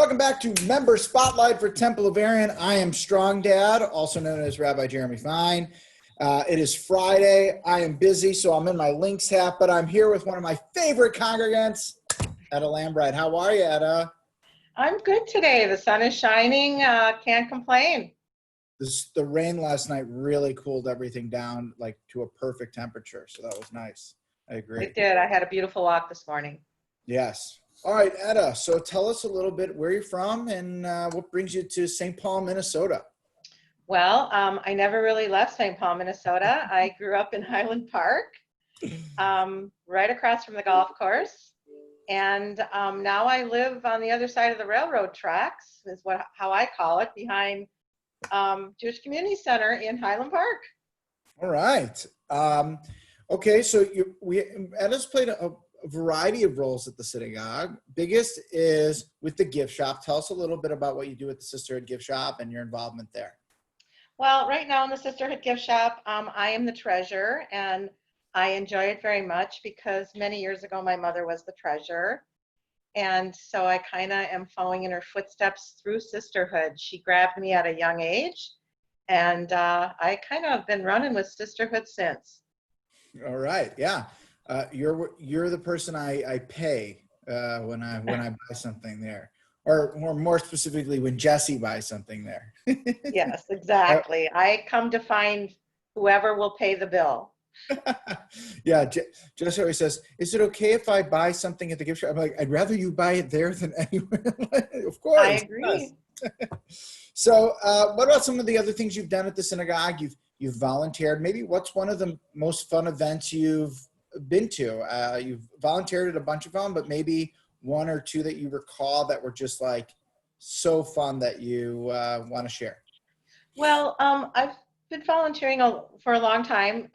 Welcome back to Member Spotlight for Temple of Arian. I am Strong Dad, also known as Rabbi Jeremy Fine. It is Friday. I am busy, so I'm in my Lynx hat, but I'm here with one of my favorite congregants, Etta Lambright. How are you, Etta? I'm good today. The sun is shining. Can't complain. The rain last night really cooled everything down like to a perfect temperature, so that was nice. I agree. It did. I had a beautiful walk this morning. Yes. All right, Etta, so tell us a little bit where you're from and what brings you to St. Paul, Minnesota. Well, I never really left St. Paul, Minnesota. I grew up in Highland Park, right across from the golf course. And now I live on the other side of the railroad tracks, is how I call it, behind Jewish Community Center in Highland Park. All right. Okay, so Etta's played a variety of roles at the synagogue. Biggest is with the gift shop. Tell us a little bit about what you do at the Sisterhood Gift Shop and your involvement there. Well, right now in the Sisterhood Gift Shop, I am the treasurer, and I enjoy it very much because many years ago my mother was the treasurer. And so I kind of am following in her footsteps through sisterhood. She grabbed me at a young age, and I kind of been running with sisterhood since. All right, yeah. You're the person I pay when I buy something there, or more specifically when Jesse buys something there. Yes, exactly. I come to find whoever will pay the bill. Yeah, Jesse always says, "Is it okay if I buy something at the gift shop?" I'm like, "I'd rather you buy it there than anywhere." Of course. I agree. Yes. So, what about some of the other things you've done at the synagogue? You've volunteered. Maybe what's one of the most fun events you've been to? You've volunteered at a bunch of them, but maybe one or two that you recall that were just like so fun that you want to share. Well, I've been volunteering for a long time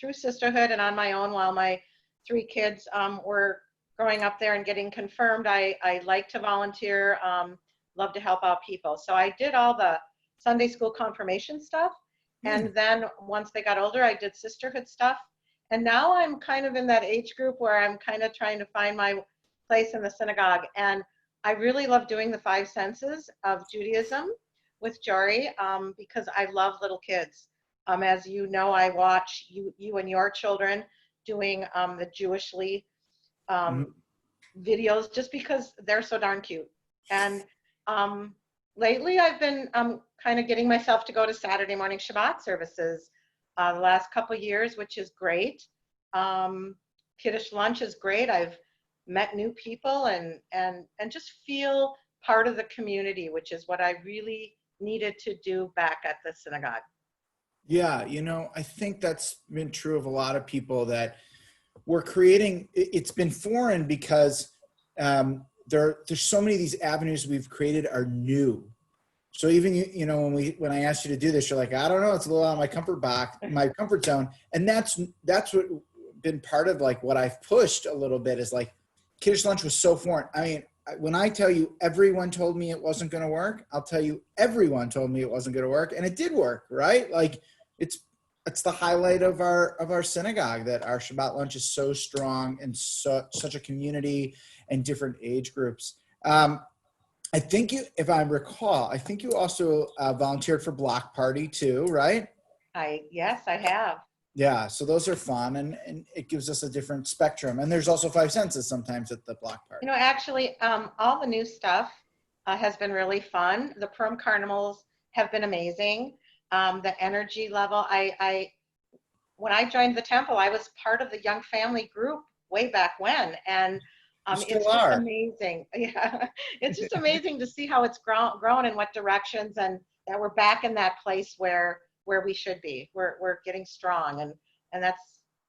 through sisterhood and on my own while my three kids were growing up there and getting confirmed. I like to volunteer, love to help out people. So I did all the Sunday school confirmation stuff. And then once they got older, I did sisterhood stuff. And now I'm kind of in that age group where I'm kind of trying to find my place in the synagogue. And I really love doing the 5 senses of Judaism with Jory because I love little kids. As you know, I watch you and your children doing the Jewishly videos just because they're so darn cute. And lately I've been kind of getting myself to go to Saturday morning Shabbat services the last couple of years, which is great. Kiddush lunch is great. I've met new people and just feel part of the community, which is what I really needed to do back at the synagogue. Yeah, I think that's been true of a lot of people that we're creating. It's been foreign because there's so many of these avenues we've created are new. So even when I asked you to do this, you're like, I don't know, it's a little out of my comfort zone, and that's what been part of like what I've pushed a little bit is like Kiddush lunch was so foreign. I mean, when I tell you everyone told me it wasn't going to work, I'll tell you everyone told me it wasn't going to work, and it did work, right? Like it's the highlight of our synagogue that our Shabbat lunch is so strong and such a community and different age groups. I think if I recall, you also volunteered for Block Party too, right? Yes, I have. Yeah, so those are fun, and it gives us a different spectrum. And there's also 5 senses sometimes at the Block Party. Actually, all the new stuff has been really fun. The Purim carnivals have been amazing. The energy level. When I joined the temple, I was part of the young family group way back when, and it's just amazing. Yeah, it's just amazing to see how it's grown in what directions, and that we're back in that place where we should be. We're getting strong, and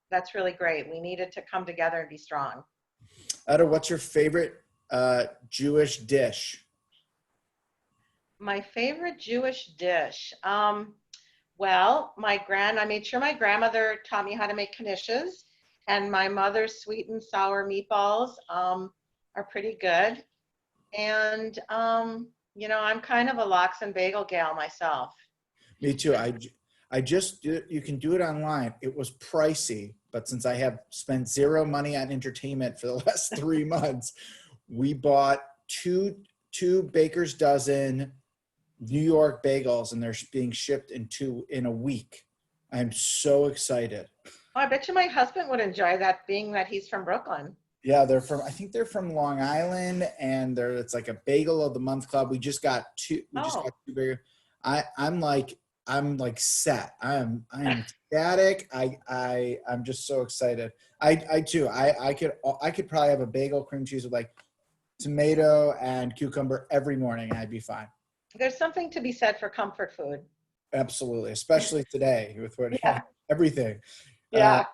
that's really great. We needed to come together and be strong. Etta, what's your favorite Jewish dish? My favorite Jewish dish. Well, I made sure my grandmother taught me how to make knishes, and my mother's sweet and sour meatballs are pretty good. And I'm kind of a lox and bagel gal myself. Me too. You can do it online. It was pricey, but since I have spent zero money on entertainment for the last 3 months, we bought two 2 Baker's Dozen New York bagels, and they're being shipped in a week. I'm so excited. Oh, I bet you my husband would enjoy that, being that he's from Brooklyn. Yeah, I think they're from Long Island, and it's like a bagel of the month club. We just got two. We just Oh, got 2 bagels. I'm like set. I am ecstatic. I'm just so excited. I too. I could probably have a bagel cream cheese with like tomato and cucumber every morning, and I'd be fine. there's something to be said for comfort food. Absolutely, especially today with Yeah. everything. Uh, Yeah.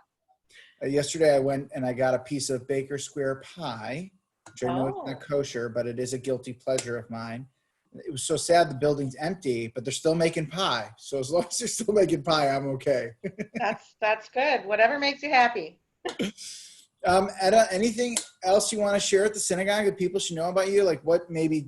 Yesterday, I went and I got a piece of Baker Square pie, which I know it's Oh, not kosher, but it is a guilty pleasure of mine. It was so sad the building's empty, but they're still making pie. So as long as they're still making pie, I'm okay. that's good. Whatever makes you happy. Etta, anything else you want to share at the synagogue that people should know about you? Like what maybe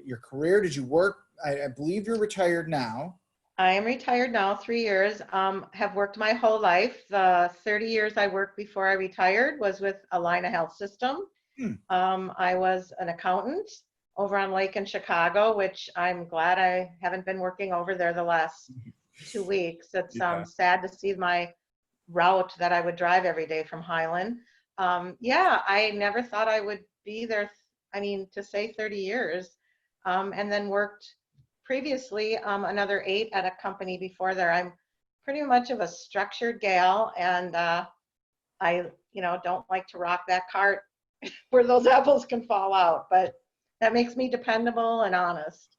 your career, did you work? I believe you're retired now. I am retired now, 3 years. Have worked my whole life. The 30 years I worked before I retired was with Allina Health System. Hmm. I was an accountant over on Lake in Chicago, which I'm glad I haven't been working over there the last 2 weeks. It's Yeah. sad to see my route that I would drive every day from Highland. Yeah, I never thought I would be there. I mean, to say 30 years, and then worked previously another 8 at a company before there. I'm pretty much of a structured gal, and I, don't like to rock that cart where those apples can fall out, but that makes me dependable and honest.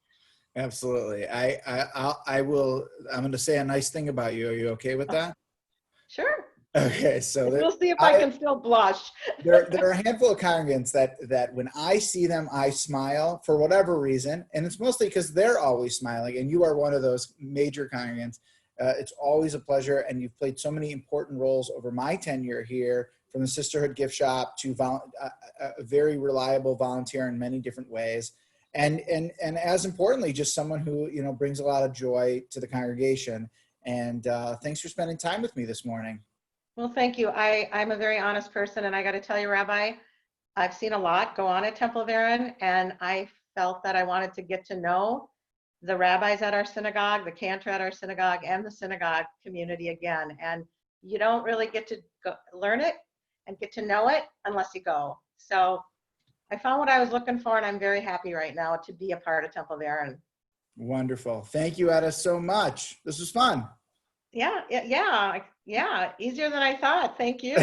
Absolutely. I will. I'm going to say a nice thing about you. Are you okay with that? Sure. Okay. So We'll see if I can still blush. there are a handful of congregants that when I see them, I smile for whatever reason, and it's mostly because they're always smiling. And you are one of those major congregants. It's always a pleasure, and you've played so many important roles over my tenure here, from the Sisterhood Gift Shop to a very reliable volunteer in many different ways, and as importantly, just someone who brings a lot of joy to the congregation. And thanks for spending time with me this morning. Well, thank you. I'm a very honest person, and I got to tell you, Rabbi, I've seen a lot go on at Temple of Aaron, and I felt that I wanted to get to know the rabbis at our synagogue, the cantor at our synagogue, and the synagogue community again. And you don't really get to learn it and get to know it unless you go. So I found what I was looking for, and I'm very happy right now to be a part of Temple of Aaron. Wonderful. Thank you, Etta, so much. This was fun. Yeah, easier than I thought. Thank you.